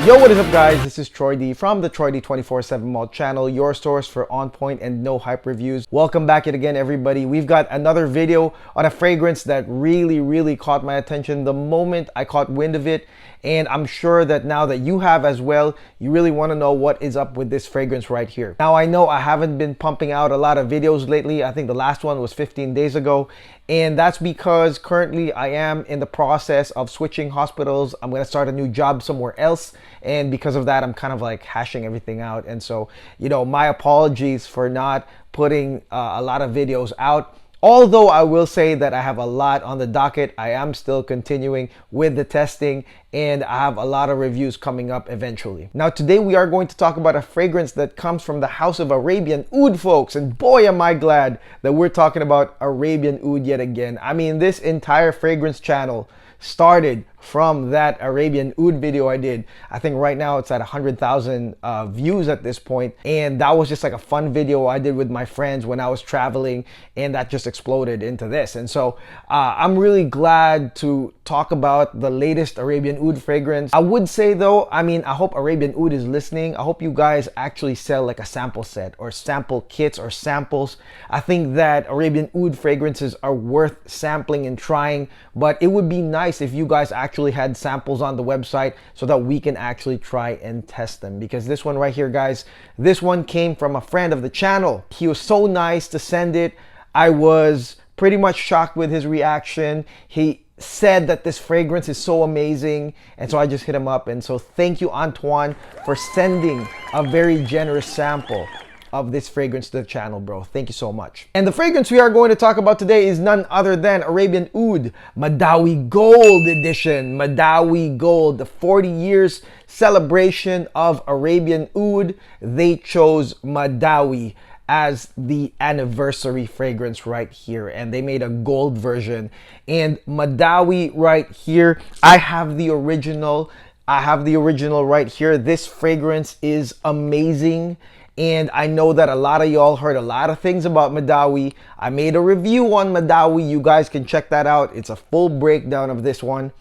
Yo, what is up guys? This is Troy D from the Troy D 24/7 Mall channel, your source for on point and no hype reviews. Welcome back yet again everybody. We've got another video on a fragrance that really caught my attention the moment I caught wind of it. And I'm sure that now that you have as well, you really want to know what is up with this fragrance right here. Now I know I haven't been pumping out a lot of videos lately. I think the last one was 15 days ago. And that's because currently I am in the process of switching hospitals. I'm gonna start a new job somewhere else. And because of that, I'm kind of like hashing everything out. And so, you know, my apologies for not putting a lot of videos out. Although I will say that I have a lot on the docket, I am still continuing with the testing and I have a lot of reviews coming up eventually. Now today we are going to talk about a fragrance that comes from the house of Arabian Oud, folks. And boy am I glad that we're talking about Arabian Oud yet again. I mean, this entire fragrance channel started from that Arabian Oud video I did. I think right now it's at 100,000 views at this point. And that was just like a fun video I did with my friends when I was traveling, and that just exploded into this. And so I'm really glad to talk about the latest Arabian Oud fragrance. I would say though, I mean, I hope Arabian Oud is listening. I hope you guys actually sell like a sample set or sample kits or samples. I think that Arabian Oud fragrances are worth sampling and trying, but it would be nice if you guys actually had samples on the website so that we can actually try and test them. Because this one right here, guys, this one came from a friend of the channel. He was so nice to send it. I was pretty much shocked with his reaction. He said that this fragrance is so amazing, and so I just hit him up. And so thank you, Antoine, for sending a very generous sample of this fragrance to the channel, bro. Thank you so much. And the fragrance we are going to talk about today is none other than Arabian Oud Madawi Gold edition. Madawi Gold, the 40 years celebration of Arabian Oud. They chose Madawi as the anniversary fragrance right here, and they made a gold version. And Madawi right here, I have the original right here. This fragrance is amazing. And I know that a lot of y'all heard a lot of things about Madawi. I made a review on Madawi. You guys can check that out. It's a full breakdown of this one.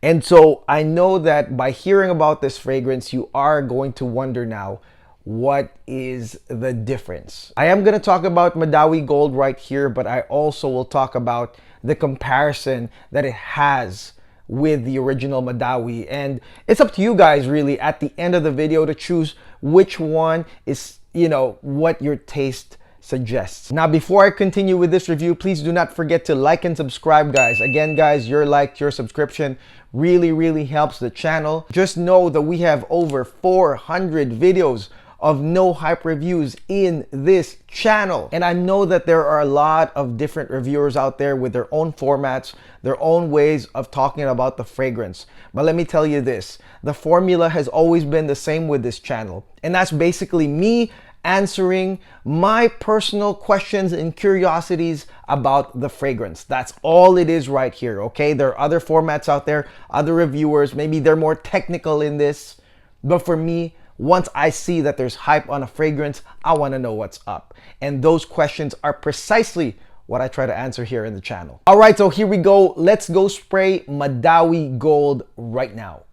And so I know that by hearing about this fragrance, you are going to wonder now, what is the difference? I am going to talk about Madawi Gold right here, but I also will talk about the comparison that it has with the original Madawi. And it's up to you guys really at the end of the video to choose which one is, you know, what your taste suggests. Now, before I continue with this review, please do not forget to like and subscribe, guys. Again, guys, your like, your subscription really helps the channel. Just know that we have over 400 videos of no hype reviews in this channel. And I know that there are a lot of different reviewers out there with their own formats, their own ways of talking about the fragrance. But let me tell you this, the formula has always been the same with this channel. And that's basically me answering my personal questions and curiosities about the fragrance. That's all it is right here, okay? There are other formats out there, other reviewers, maybe they're more technical in this. But for me, once I see that there's hype on a fragrance, I want to know what's up. And those questions are precisely what I try to answer here in the channel. All right, so here we go. Let's go spray Madawi Gold right now.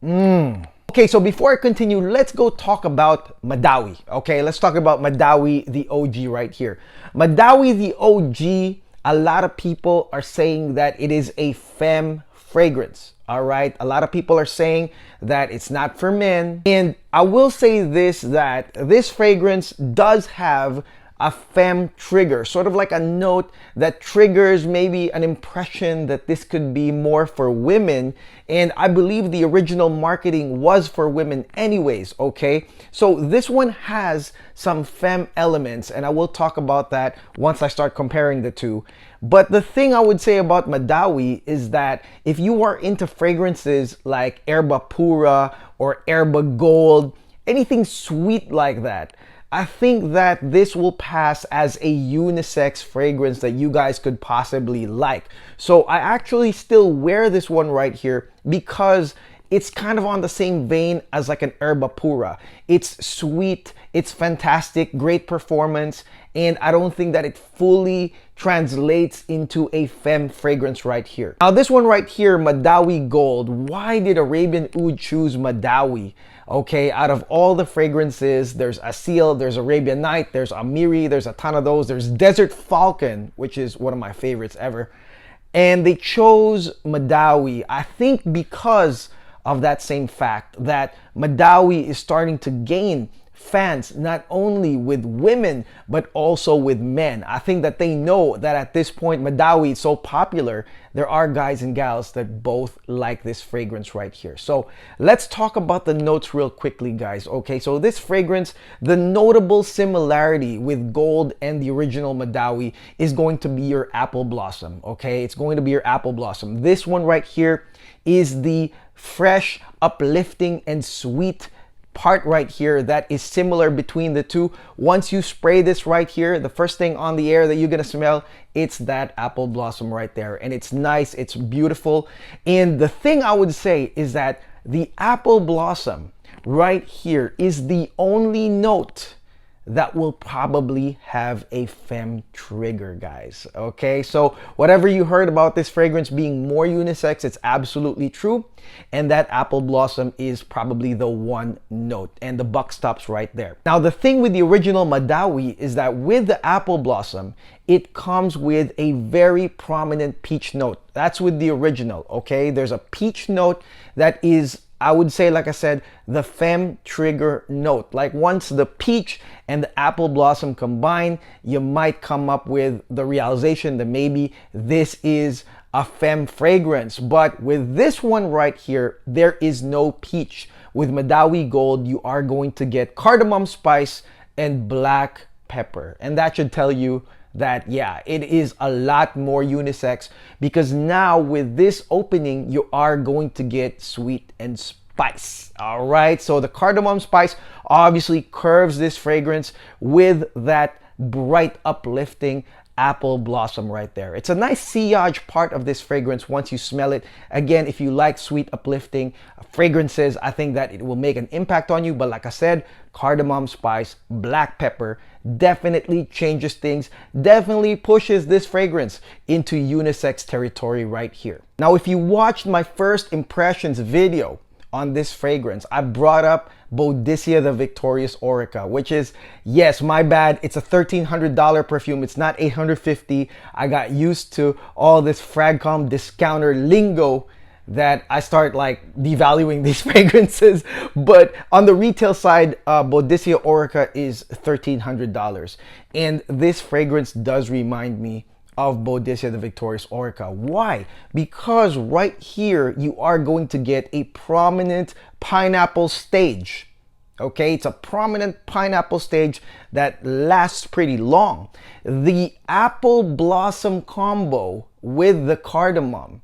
Okay, so before I continue, let's go talk about Madawi. Okay, let's talk about Madawi, the OG right here. Madawi, the OG, a lot of people are saying that it is a femme fragrance. All right. A lot of people are saying that it's not for men. And I will say this, that this fragrance does have a femme trigger, sort of like a note that triggers maybe an impression that this could be more for women. And I believe the original marketing was for women anyways, okay? So this one has some femme elements, and I will talk about that once I start comparing the two. But the thing I would say about Madawi is that if you are into fragrances like Erba Pura or Erba Gold, anything sweet like that, I think that this will pass as a unisex fragrance that you guys could possibly like. So I actually still wear this one right here because it's kind of on the same vein as like an herba pura. It's sweet, it's fantastic, great performance, and I don't think that it fully translates into a femme fragrance right here. Now this one right here, Madawi Gold. Why did Arabian Oud choose Madawi? Okay, out of all the fragrances, there's Asil, there's Arabian Night, there's Amiri, there's a ton of those. There's Desert Falcon, which is one of my favorites ever. And they chose Madawi, I think because of that same fact that Madawi is starting to gain fans not only with women but also with men. I think that they know that at this point Madawi is so popular, there are guys and gals that both like this fragrance right here. So let's talk about the notes real quickly, guys. Okay, so this fragrance, the notable similarity with Gold and the original Madawi is going to be your apple blossom. Okay, it's going to be your apple blossom. This one right here is the fresh, uplifting, and sweet part right here that is similar between the two. Once you spray this right here, the first thing on the air that you're gonna smell, it's that apple blossom right there. And it's nice, it's beautiful. And the thing I would say is that the apple blossom right here is the only note that will probably have a femme trigger, guys. Okay, so whatever you heard about this fragrance being more unisex, it's absolutely true. And that apple blossom is probably the one note, and the buck stops right there. Now, the thing with the original Madawi is that with the apple blossom, it comes with a very prominent peach note. That's with the original, okay? There's a peach note that is, I would say, like I said, the femme trigger note. Like once the peach and the apple blossom combine, you might come up with the realization that maybe this is a femme fragrance. But with this one right here, there is no peach. With Madawi Gold, you are going to get cardamom spice and black pepper. And that should tell you that, yeah, it is a lot more unisex, because now with this opening, you are going to get sweet and spice. All right, so the cardamom spice obviously curves this fragrance with that bright, uplifting apple blossom right there. It's a nice sillage part of this fragrance once you smell it. Again, if you like sweet, uplifting fragrances, I think that it will make an impact on you. But like I said, cardamom spice, black pepper definitely changes things, definitely pushes this fragrance into unisex territory right here. Now, if you watched my first impressions video on this fragrance, I brought up Boudicca the Victorious Orica, which is, yes, my bad, it's a $1,300 perfume. It's not $850. I got used to all this Fragcom discounter lingo that I start like devaluing these fragrances. But on the retail side, Boudicca Orica is $1,300. And this fragrance does remind me of Boudicca the Victorious Orica. Why? Because right here you are going to get a prominent pineapple stage. Okay, it's a prominent pineapple stage that lasts pretty long. The apple blossom combo with the cardamom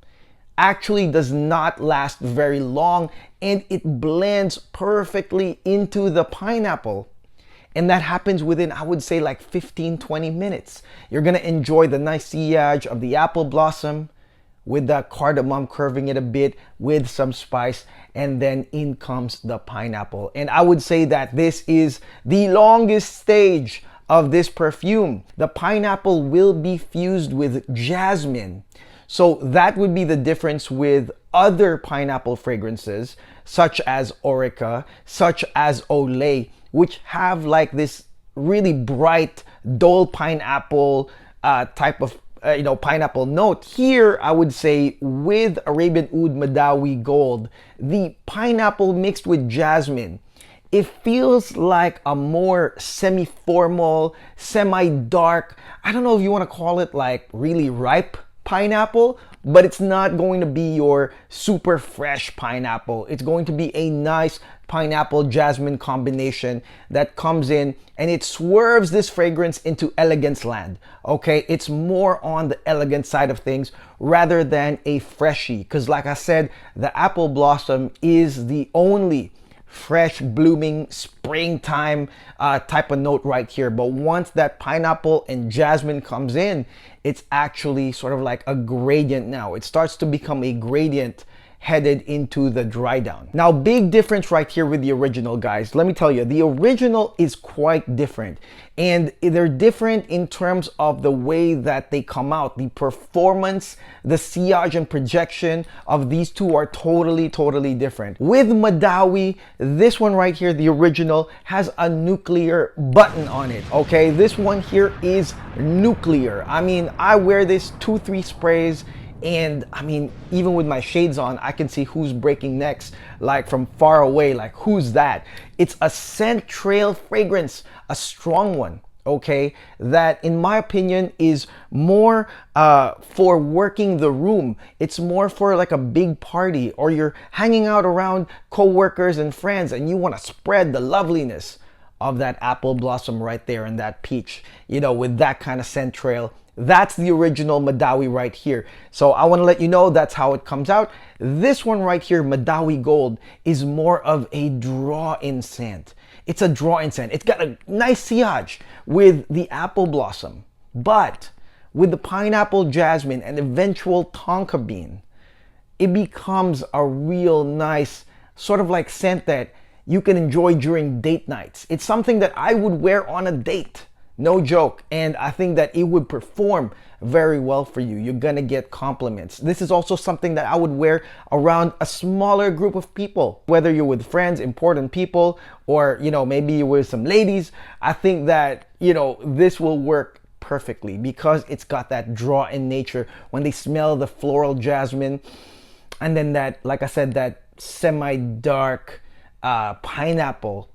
actually does not last very long, and it blends perfectly into the pineapple. And that happens within, I would say, like 15-20 minutes. You're gonna enjoy the nice sillage of the apple blossom with the cardamom curving it a bit with some spice, and then in comes the pineapple. And I would say that this is the longest stage of this perfume. The pineapple will be fused with jasmine. So that would be the difference with other pineapple fragrances, such as Orica, such as Olay, which have like this really bright Dole pineapple type of pineapple note. Here, I would say with Arabian Oud Madawi Gold, the pineapple mixed with jasmine, it feels like a more semi-formal, semi-dark, I don't know if you want to call it like really ripe pineapple, but it's not going to be your super fresh pineapple. It's going to be a nice pineapple jasmine combination that comes in, and it swerves this fragrance into elegance land. Okay, it's more on the elegant side of things rather than a freshie, because like I said, the apple blossom is the only fresh blooming springtime type of note right here. But once that pineapple and jasmine comes in, it's actually sort of like a gradient now. It starts to become a gradient, headed into the dry down. Now, big difference right here with the original, guys. Let me tell you, the original is quite different, and they're different in terms of the way that they come out. The performance, the sillage and projection of these two are totally different. With Madawi, this one right here, the original, has a nuclear button on it. Okay, this one here is nuclear. I mean, I wear this 2-3 sprays, and I mean, even with my shades on, I can see who's breaking necks, like from far away, like who's that? It's a scent trail fragrance, a strong one, okay, that in my opinion is more for working the room. It's more for like a big party, or you're hanging out around co-workers and friends and you want to spread the loveliness of that apple blossom right there and that peach, you know, with that kind of scent trail. That's the original Madawi right here. So I want to let you know that's how it comes out. This one right here, Madawi Gold, is more of a draw-in scent. It's a draw-in scent. It's got a nice sillage with the apple blossom, but with the pineapple jasmine and eventual tonka bean, it becomes a real nice sort of like scent that you can enjoy during date nights. It's something that I would wear on a date. No joke. And I think that it would perform very well for you. You're gonna get compliments. This is also something that I would wear around a smaller group of people, whether you're with friends, important people, or, you know, maybe you're with some ladies. I think that, you know, this will work perfectly because it's got that draw-in nature when they smell the floral jasmine, and then that, like I said, that semi-dark pineapple.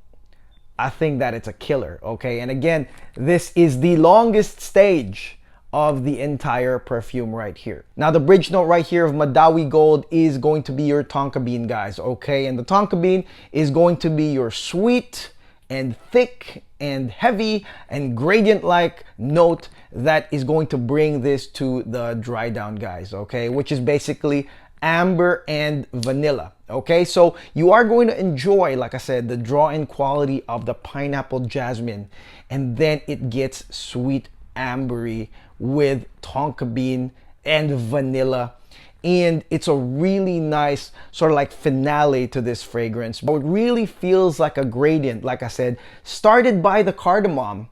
I think that it's a killer, okay? And again, this is the longest stage of the entire perfume right here. Now, the bridge note right here of Madawi Gold is going to be your tonka bean, guys, okay? And the tonka bean is going to be your sweet and thick and heavy and gradient-like note that is going to bring this to the dry down, guys, okay? Which is basically amber and vanilla. Okay, so you are going to enjoy, like I said, the draw-in quality of the pineapple jasmine, and then it gets sweet ambery with tonka bean and vanilla, and it's a really nice sort of like finale to this fragrance. But it really feels like a gradient, like I said, started by the cardamom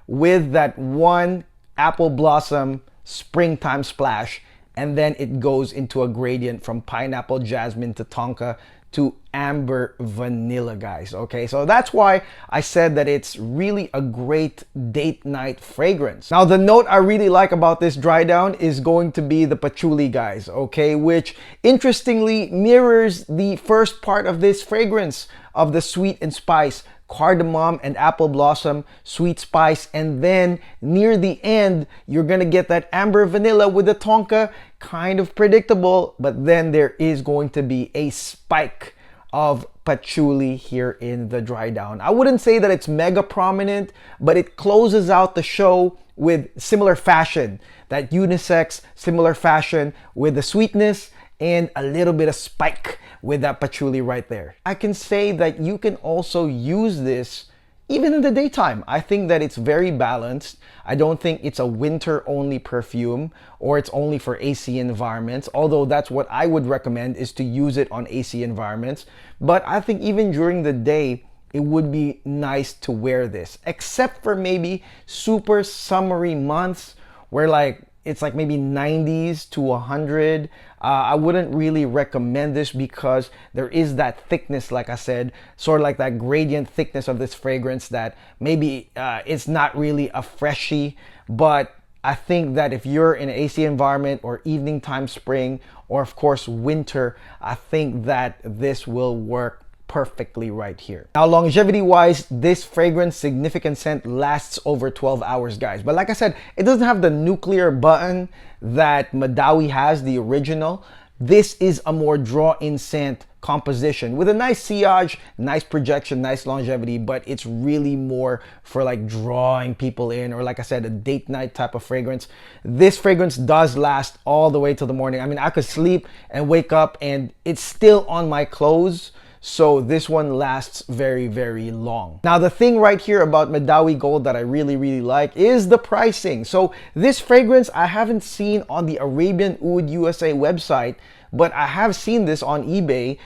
with that one apple blossom springtime splash, and then it goes into a gradient from pineapple jasmine to tonka to amber vanilla, guys. Okay, so that's why I said that it's really a great date night fragrance. Now, the note I really like about this dry down is going to be the patchouli, guys, okay, which interestingly mirrors the first part of this fragrance of the sweet and spice, cardamom and apple blossom, sweet spice, and then near the end you're gonna get that amber vanilla with the tonka. Kind of predictable, but then there is going to be a spike of patchouli here in the dry down. I wouldn't say that it's mega prominent, but it closes out the show with similar fashion, that unisex similar fashion with the sweetness and a little bit of spike with that patchouli right there. I can say that you can also use this even in the daytime. I think that it's very balanced. I don't think it's a winter only perfume or it's only for AC environments, although that's what I would recommend, is to use it on AC environments. But I think even during the day, it would be nice to wear this, except for maybe super summery months where like it's like maybe 90s to 100. I wouldn't really recommend this because there is that thickness, like I said, sort of like that gradient thickness of this fragrance that maybe it's not really a freshie. But I think that if you're in an AC environment or evening time spring, or of course winter, I think that this will work perfectly right here. Now, longevity wise, this fragrance significant scent lasts over 12 hours, guys. But like I said, it doesn't have the nuclear button that Madawi has, the original. This is a more draw-in scent composition with a nice sillage, nice projection, nice longevity, but it's really more for like drawing people in, or like I said, a date night type of fragrance. This fragrance does last all the way till the morning. I mean, I could sleep and wake up and it's still on my clothes. So this one lasts very, very long. Now, the thing right here about Madawi Gold that I really, really like is the pricing. So this fragrance I haven't seen on the Arabian Oud USA website, but I have seen this on eBay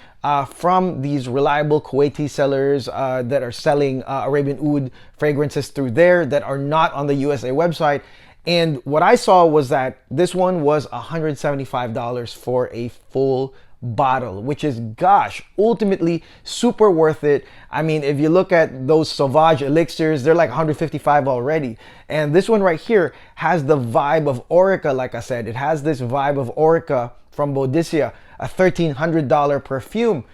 from these reliable Kuwaiti sellers that are selling Arabian Oud fragrances through there that are not on the USA website. And what I saw was that this one was $175 for a full bottle, which is, gosh, ultimately super worth it. I mean, if you look at those Sauvage elixirs, they're like $155 already. And this one right here has the vibe of Orica. Like I said, it has this vibe of Orica from Boadicea, a $1,300 perfume,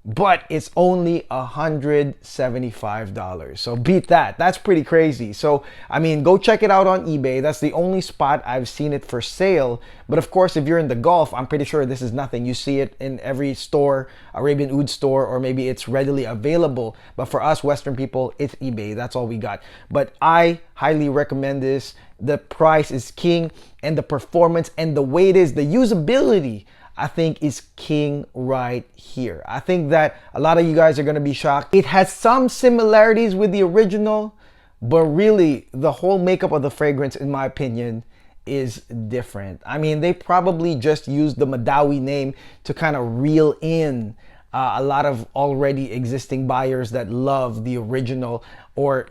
but it's only $175. So beat that. That's pretty crazy. So, I mean, go check it out on eBay. That's the only spot I've seen it for sale. But of course, if you're in the Gulf, I'm pretty sure this is nothing. You see it in every store, Arabian Oud store, or maybe it's readily available. But for us Western people, it's eBay. That's all we got. But I highly recommend this. The price is king, and the performance and the way it is, the usability, I think is king right here. I think that a lot of you guys are going to be shocked. It has some similarities with the original, but really the whole makeup of the fragrance, in my opinion, is different. I mean, they probably just used the Madawi name to kind of reel in a lot of already existing buyers that love the original, or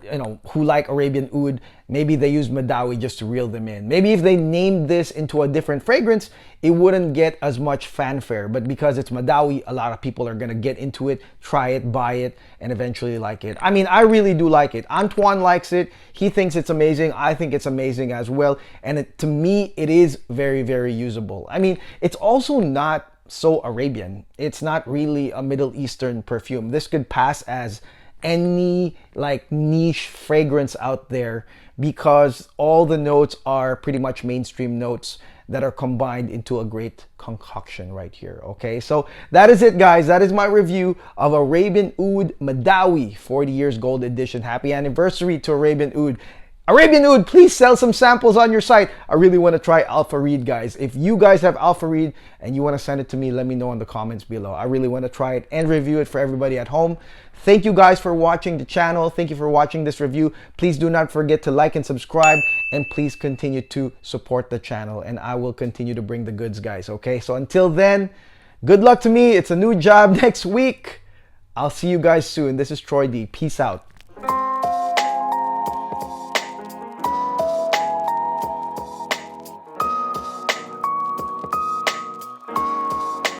who like Arabian Oud. Maybe they use Madawi just to reel them in. Maybe if they named this into a different fragrance, it wouldn't get as much fanfare. But because it's Madawi, a lot of people are gonna get into it, try it, buy it, and eventually like it. I mean, I really do like it. Antoine likes it. He thinks it's amazing. I think it's amazing as well. And to me, it is very, very usable. I mean, it's also not so Arabian. It's not really a Middle Eastern perfume. This could pass as any like niche fragrance out there because all the notes are pretty much mainstream notes that are combined into a great concoction right here. Okay, so that is it, guys. That is my review of Arabian Oud Madawi 40 years gold edition. Happy anniversary to Arabian Oud. Arabian Oud, please sell some samples on your site. I really want to try Alpha Reed, guys. If you guys have Alpha Reed and you want to send it to me, let me know in the comments below. I really want to try it and review it for everybody at home. Thank you guys for watching the channel. Thank you for watching this review. Please do not forget to like and subscribe, and please continue to support the channel, and I will continue to bring the goods, guys. Okay, so until then, good luck to me. It's a new job next week. I'll see you guys soon. This is Troy D. Peace out.